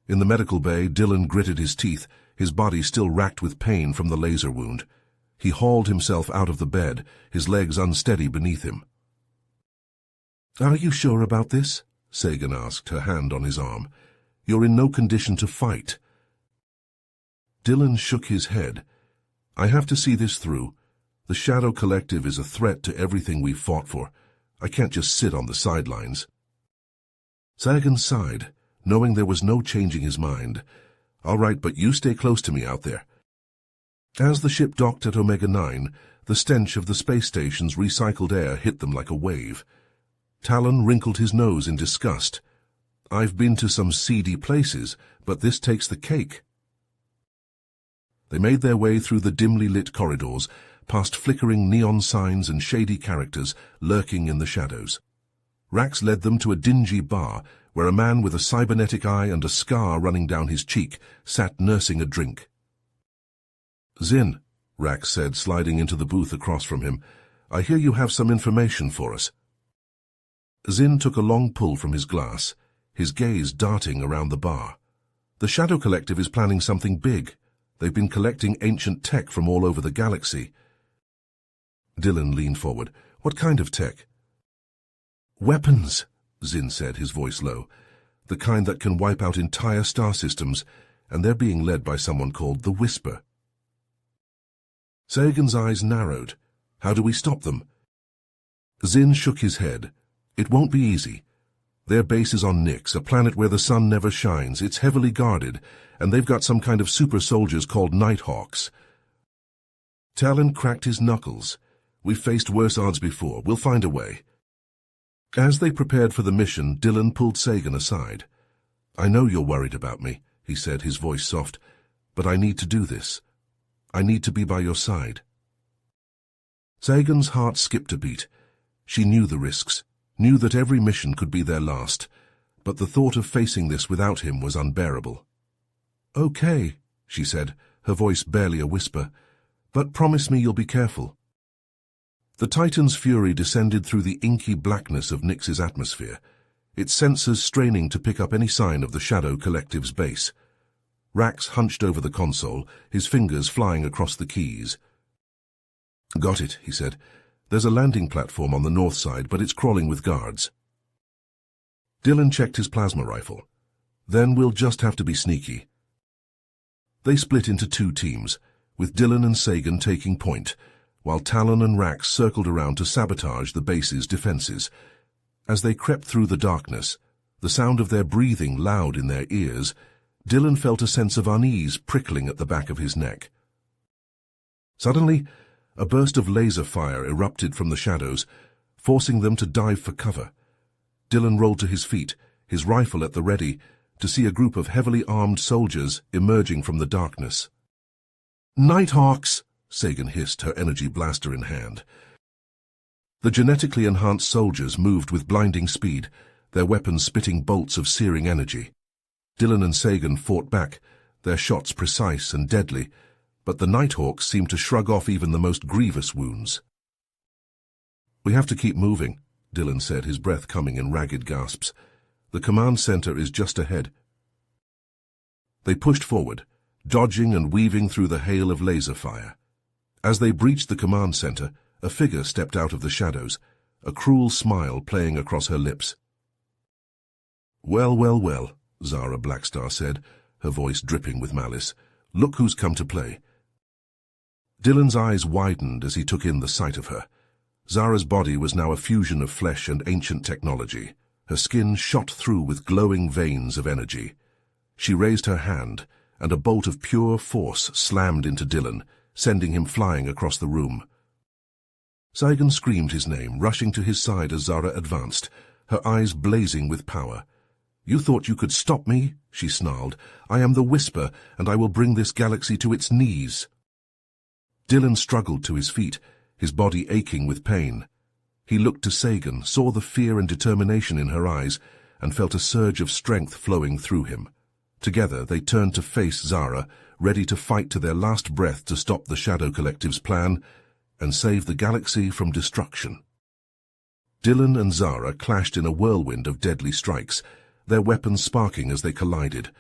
In the medical bay, Dylan gritted his teeth, his body still racked with pain from the laser wound. He hauled himself out of the bed, his legs unsteady beneath him. "Are you sure about this?" Sagan asked, her hand on his arm. "You're in no condition to fight." Dylan shook his head. "I have to see this through. The Shadow Collective is a threat to everything we've fought for. I can't just sit on the sidelines." Sagan sighed, knowing there was no changing his mind. "All right, but you stay close to me out there." As the ship docked at Omega-9, the stench of the space station's recycled air hit them like a wave. Talon wrinkled his nose in disgust. "I've been to some seedy places, but this takes the cake." They made their way through the dimly lit corridors, past flickering neon signs and shady characters lurking in the shadows. Rax led them to a dingy bar where a man with a cybernetic eye and a scar running down his cheek sat nursing a drink. "Zin," Rax said, sliding into the booth across from him, "I hear you have some information for us." Zin took a long pull from his glass, his gaze darting around the bar. "The Shadow Collective is planning something big. They've been collecting ancient tech from all over the galaxy." Dylan leaned forward. "What kind of tech?" "Weapons," Zin said, his voice low. "The kind that can wipe out entire star systems, and they're being led by someone called the Whisper." Sagan's eyes narrowed. "How do we stop them?" Zin shook his head. "It won't be easy. Their base is on Nyx, a planet where the sun never shines. It's heavily guarded, and they've got some kind of super soldiers called Nighthawks." Talon cracked his knuckles. "We've faced worse odds before. We'll find a way." As they prepared for the mission, Dylan pulled Sagan aside. "I know you're worried about me," he said, his voice soft, "but I need to do this. I need to be by your side." Sagan's heart skipped a beat. She knew the risks, knew that every mission could be their last, but the thought of facing this without him was unbearable. "Okay," she said, her voice barely a whisper, "but promise me you'll be careful." The Titan's fury descended through the inky blackness of Nyx's atmosphere, its sensors straining to pick up any sign of the Shadow Collective's base. Rax hunched over the console, his fingers flying across the keys. "Got it," he said. "There's a landing platform on the north side, but it's crawling with guards." Dylan checked his plasma rifle. "Then we'll just have to be sneaky." They split into two teams. with Dylan and Sagan taking point, while Talon and Rax circled around to sabotage the base's defenses. As they crept through the darkness, the sound of their breathing loud in their ears, Dylan felt a sense of unease prickling at the back of his neck. Suddenly, a burst of laser fire erupted from the shadows, forcing them to dive for cover. Dylan rolled to his feet, his rifle at the ready, to see a group of heavily armed soldiers emerging from the darkness. "Nighthawks!" Sagan hissed, her energy blaster in hand. The genetically enhanced soldiers moved with blinding speed, their weapons spitting bolts of searing energy. Dylan and Sagan fought back, their shots precise and deadly, but the Nighthawks seemed to shrug off even the most grievous wounds. "We have to keep moving," Dylan said, his breath coming in ragged gasps. "The command center is just ahead." They pushed forward, dodging and weaving through the hail of laser fire. As they breached the command center, a figure stepped out of the shadows, a cruel smile playing across her lips. "Well, well, well," Zara Blackstar said, her voice dripping with malice. "Look who's come to play." Dylan's eyes widened as he took in the sight of her. Zara's body was now a fusion of flesh and ancient technology. Her skin shot through with glowing veins of energy. She raised her hand, and a bolt of pure force slammed into Dylan, sending him flying across the room. Sagan screamed his name, rushing to his side as Zara advanced, her eyes blazing with power. "You thought you could stop me?" she snarled. "I am the Whisper, and I will bring this galaxy to its knees." Dylan struggled to his feet, his body aching with pain. He looked to Sagan, saw the fear and determination in her eyes, and felt a surge of strength flowing through him. Together they turned to face Zara, ready to fight to their last breath to stop the Shadow Collective's plan and save the galaxy from destruction. Dylan and Zara clashed in a whirlwind of deadly strikes, their weapons sparking as they collided.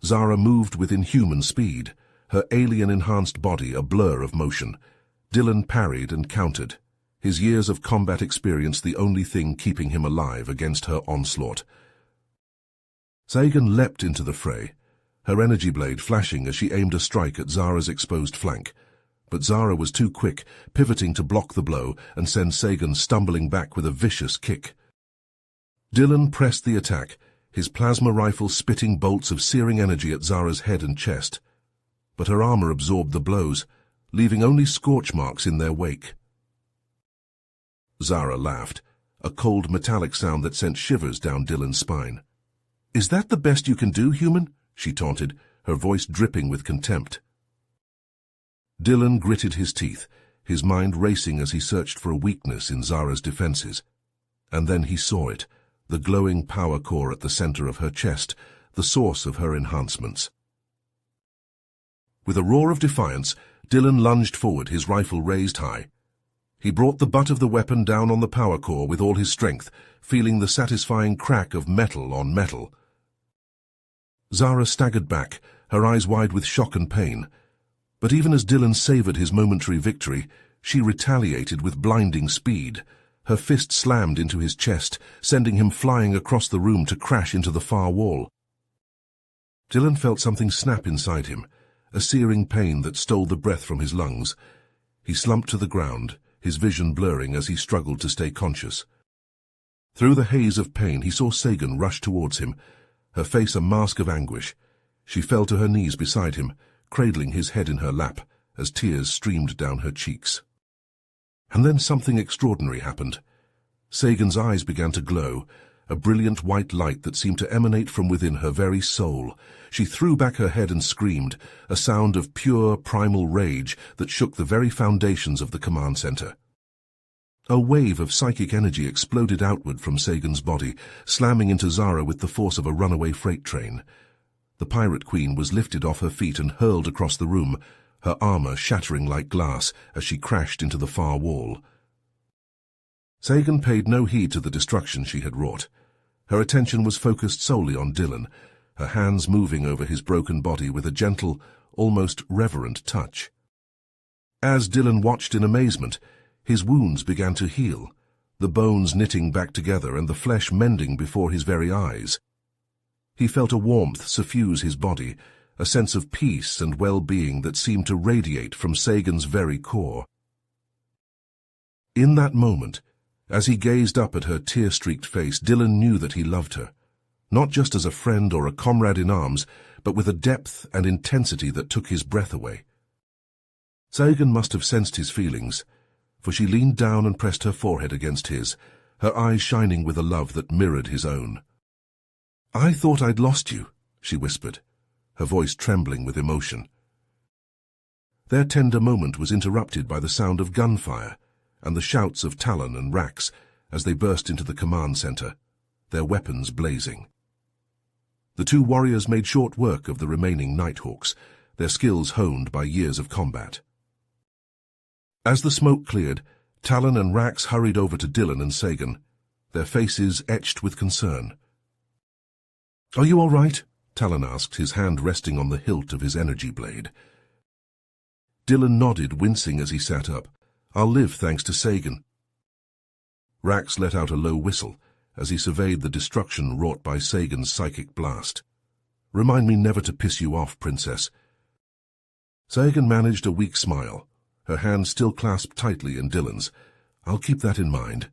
Zara moved with inhuman speed, her alien-enhanced body a blur of motion. Dylan parried and countered, his years of combat experience the only thing keeping him alive against her onslaught. Sagan leapt into the fray, her energy blade flashing as she aimed a strike at Zara's exposed flank. But Zara was too quick, pivoting to block the blow and send Sagan stumbling back with a vicious kick. Dylan pressed the attack, his plasma rifle spitting bolts of searing energy at Zara's head and chest. But her armor absorbed the blows, leaving only scorch marks in their wake. Zara laughed, a cold metallic sound that sent shivers down Dylan's spine. "Is that the best you can do, human?" she taunted, her voice dripping with contempt. Dylan gritted his teeth, his mind racing as he searched for a weakness in Zara's defenses. And then he saw it, the glowing power core at the center of her chest, the source of her enhancements. With a roar of defiance, Dylan lunged forward, his rifle raised high. He brought the butt of the weapon down on the power core with all his strength, feeling the satisfying crack of metal on metal. Zara staggered back, her eyes wide with shock and pain. But even as Dylan savored his momentary victory, she retaliated with blinding speed. Her fist slammed into his chest, sending him flying across the room to crash into the far wall. Dylan felt something snap inside him, a searing pain that stole the breath from his lungs. He slumped to the ground, his vision blurring as he struggled to stay conscious. Through the haze of pain he saw Sagan rush towards him, her face a mask of anguish. She fell to her knees beside him, cradling his head in her lap as tears streamed down her cheeks. And then something extraordinary happened. Sagan's eyes began to glow, a brilliant white light that seemed to emanate from within her very soul. She threw back her head and screamed, a sound of pure primal rage that shook the very foundations of the command center. A wave of psychic energy exploded outward from Sagan's body, slamming into Zara with the force of a runaway freight train. The Pirate Queen was lifted off her feet and hurled across the room, her armor shattering like glass as she crashed into the far wall. Sagan paid no heed to the destruction she had wrought. Her attention was focused solely on Dylan, her hands moving over his broken body with a gentle, almost reverent touch. As Dylan watched in amazement, his wounds began to heal, the bones knitting back together and the flesh mending before his very eyes. He felt a warmth suffuse his body, a sense of peace and well-being that seemed to radiate from Sagan's very core. In that moment, as he gazed up at her tear-streaked face, Dylan knew that he loved her, not just as a friend or a comrade in arms, but with a depth and intensity that took his breath away. Sagan must have sensed his feelings, for she leaned down and pressed her forehead against his, her eyes shining with a love that mirrored his own. "I thought I'd lost you," she whispered, her voice trembling with emotion. Their tender moment was interrupted by the sound of gunfire and the shouts of Talon and Rax as they burst into the command center, their weapons blazing. The two warriors made short work of the remaining Nighthawks, their skills honed by years of combat. As the smoke cleared, Talon and Rax hurried over to Dylan and Sagan, their faces etched with concern. "Are you all right?" Talon asked, his hand resting on the hilt of his energy blade. Dylan nodded, wincing as he sat up. "I'll live thanks to Sagan." Rax let out a low whistle as he surveyed the destruction wrought by Sagan's psychic blast. "Remind me never to piss you off, Princess." Sagan managed a weak smile, her hand still clasped tightly in Dylan's. "I'll keep that in mind."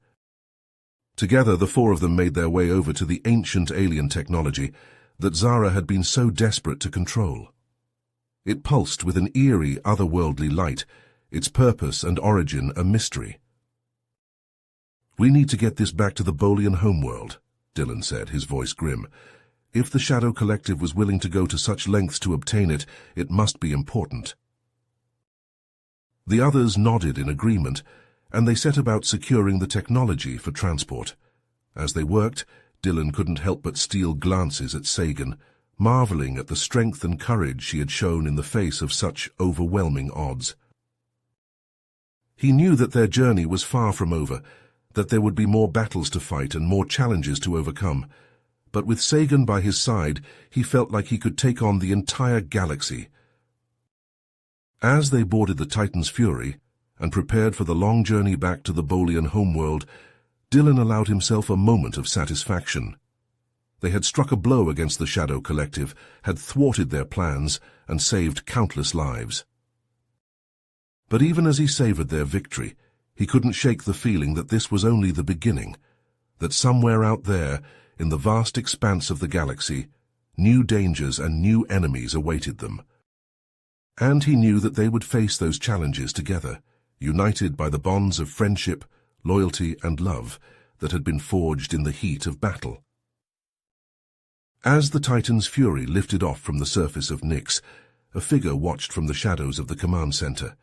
Together, the four of them made their way over to the ancient alien technology that Zara had been so desperate to control. It pulsed with an eerie, otherworldly light, its purpose and origin a mystery. "We need to get this back to the Bolian homeworld," Dylan said, his voice grim. "If the Shadow Collective was willing to go to such lengths to obtain it, it must be important." The others nodded in agreement, and they set about securing the technology for transport. As they worked, Dylan couldn't help but steal glances at Sagan, marveling at the strength and courage she had shown in the face of such overwhelming odds. He knew that their journey was far from over, that there would be more battles to fight and more challenges to overcome. But with Sagan by his side, he felt like he could take on the entire galaxy. As they boarded the Titan's Fury and prepared for the long journey back to the Bolian homeworld, Dylan allowed himself a moment of satisfaction. They had struck a blow against the Shadow Collective, had thwarted their plans, and saved countless lives. But even as he savored their victory, he couldn't shake the feeling that this was only the beginning, that somewhere out there, in the vast expanse of the galaxy, new dangers and new enemies awaited them. And he knew that they would face those challenges together, united by the bonds of friendship, loyalty, and love that had been forged in the heat of battle. As the Titan's Fury lifted off from the surface of Nyx, a figure watched from the shadows of the command center.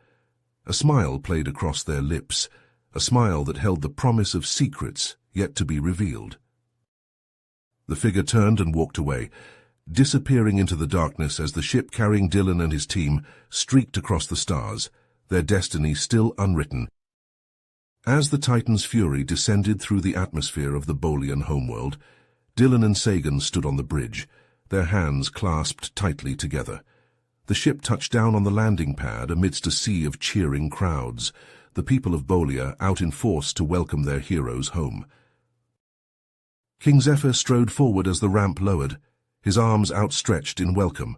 A smile played across their lips, a smile that held the promise of secrets yet to be revealed. The figure turned and walked away, disappearing into the darkness as the ship carrying Dylan and his team streaked across the stars, their destiny still unwritten. As the Titan's Fury descended through the atmosphere of the Bolian homeworld, Dylan and Sagan stood on the bridge, their hands clasped tightly together. The ship touched down on the landing pad amidst a sea of cheering crowds, the people of Bolia out in force to welcome their heroes home. King Zephyr strode forward as the ramp lowered, his arms outstretched in welcome.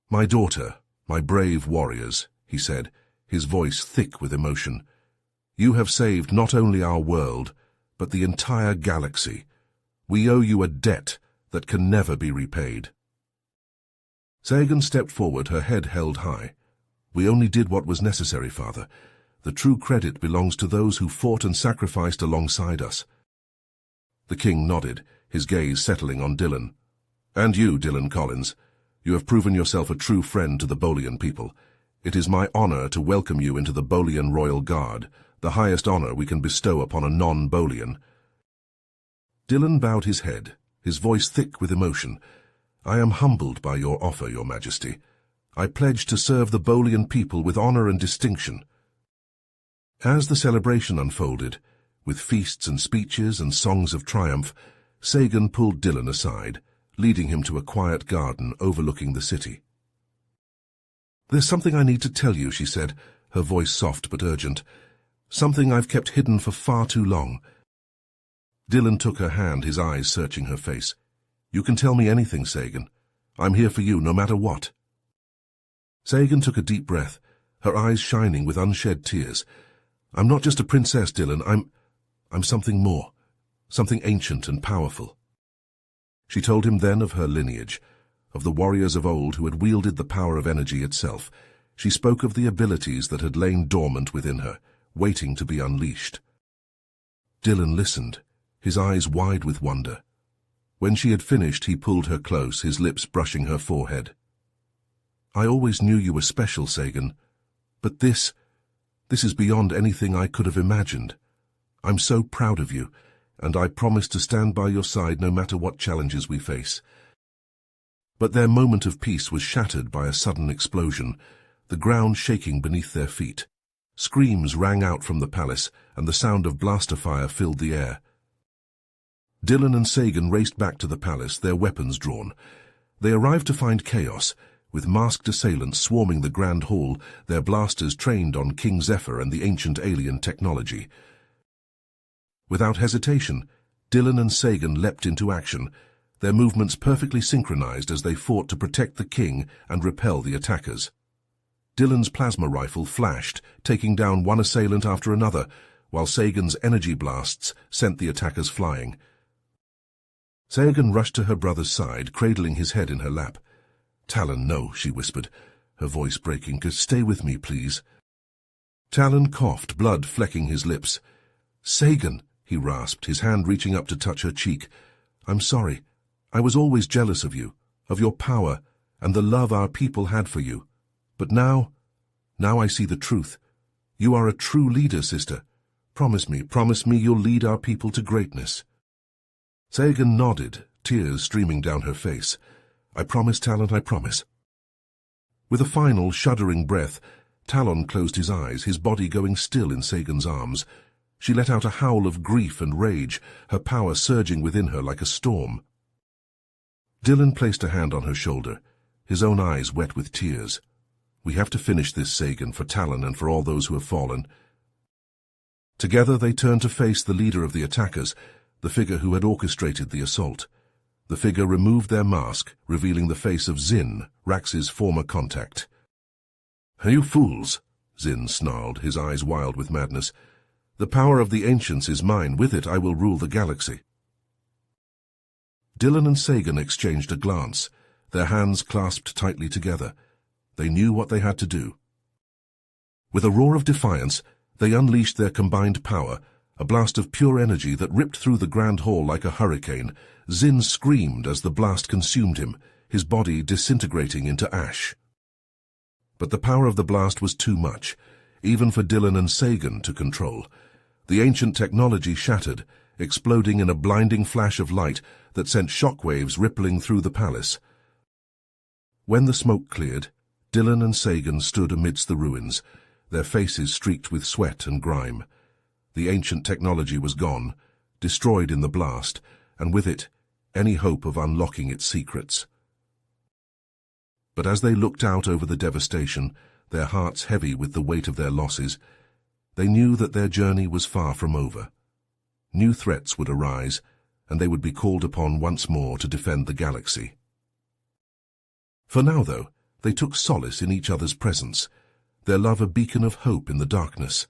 "My daughter, my brave warriors," he said, his voice thick with emotion. "You have saved not only our world, but the entire galaxy. We owe you a debt that can never be repaid." Sagan stepped forward, her head held high. "We only did what was necessary, Father. The true credit belongs to those who fought and sacrificed alongside us." The king nodded, his gaze settling on Dylan. "And you, Dylan Collins. You have proven yourself a true friend to the Bolian people. It is my honor to welcome you into the Bolian Royal Guard, the highest honor we can bestow upon a non-Bolian." Dylan bowed his head, his voice thick with emotion. "I am humbled by your offer, Your Majesty. I pledge to serve the Bolian people with honor and distinction." As the celebration unfolded, with feasts and speeches and songs of triumph, Sagan pulled Dylan aside, leading him to a quiet garden overlooking the city. "There's something I need to tell you," she said, her voice soft but urgent. "Something I've kept hidden for far too long." Dylan took her hand, his eyes searching her face. "You can tell me anything, Sagan. I'm here for you no matter what." Sagan took a deep breath, her eyes shining with unshed tears. I'm not just a princess, Dylan. I'm something more, something ancient and powerful. She told him then of her lineage, of the warriors of old who had wielded the power of energy itself. She spoke of the abilities that had lain dormant within her, waiting to be unleashed. Dylan listened, his eyes wide with wonder. When she had finished, he pulled her close, his lips brushing her forehead. I always knew you were special, Sagan, but this is beyond anything I could have imagined. I'm so proud of you, and I promise to stand by your side no matter what challenges we face. But their moment of peace was shattered by a sudden explosion, the ground shaking beneath their feet. Screams rang out from the palace, and the sound of blaster fire filled the air. Dylan and Sagan raced back to the palace, their weapons drawn. They arrived to find chaos, with masked assailants swarming the grand hall, their blasters trained on King Zephyr and the ancient alien technology. Without hesitation, Dylan and Sagan leapt into action, their movements perfectly synchronized as they fought to protect the king and repel the attackers. Dylan's plasma rifle flashed, taking down one assailant after another, while Sagan's energy blasts sent the attackers flying. Sagan rushed to her brother's side, cradling his head in her lap. Talon, no, she whispered, her voice breaking. Stay with me, please. Talon coughed, blood flecking his lips. Sagan, he rasped, his hand reaching up to touch her cheek. I'm sorry. I was always jealous of you, of your power, and the love our people had for you. But now I see the truth. You are a true leader, sister. Promise me you'll lead our people to greatness. Sagan nodded, tears streaming down her face. I promise, Talon, I promise. With a final, shuddering breath, Talon closed his eyes, his body going still in Sagan's arms. She let out a howl of grief and rage, her power surging within her like a storm. Dylan placed a hand on her shoulder, his own eyes wet with tears. We have to finish this, Sagan, for Talon and for all those who have fallen. Together they turned to face the leader of the attackers, the figure who had orchestrated the assault. The figure removed their mask, revealing the face of Zin, Rax's former contact. You fools, Zin snarled, his eyes wild with madness. The power of the ancients is mine. With it I will rule the galaxy. Dylan and Sagan exchanged a glance, their hands clasped tightly together. They knew what they had to do. With a roar of defiance, they unleashed their combined power, a blast of pure energy that ripped through the grand hall like a hurricane. Zin screamed as the blast consumed him, his body disintegrating into ash. But the power of the blast was too much, even for Dylan and Sagan to control. The ancient technology shattered, exploding in a blinding flash of light that sent shockwaves rippling through the palace. When the smoke cleared, Dylan and Sagan stood amidst the ruins, their faces streaked with sweat and grime. The ancient technology was gone, destroyed in the blast, and with it, any hope of unlocking its secrets. But as they looked out over the devastation, their hearts heavy with the weight of their losses, they knew that their journey was far from over. New threats would arise, and they would be called upon once more to defend the galaxy. For now, though, they took solace in each other's presence, their love a beacon of hope in the darkness.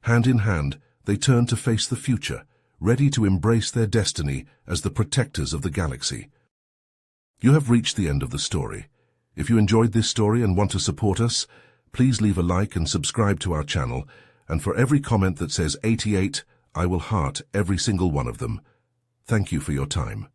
Hand in hand, they turned to face the future, ready to embrace their destiny as the protectors of the galaxy. You have reached the end of the story. If you enjoyed this story and want to support us, please leave a like and subscribe to our channel, and for every comment that says 88, I will heart every single one of them. Thank you for your time.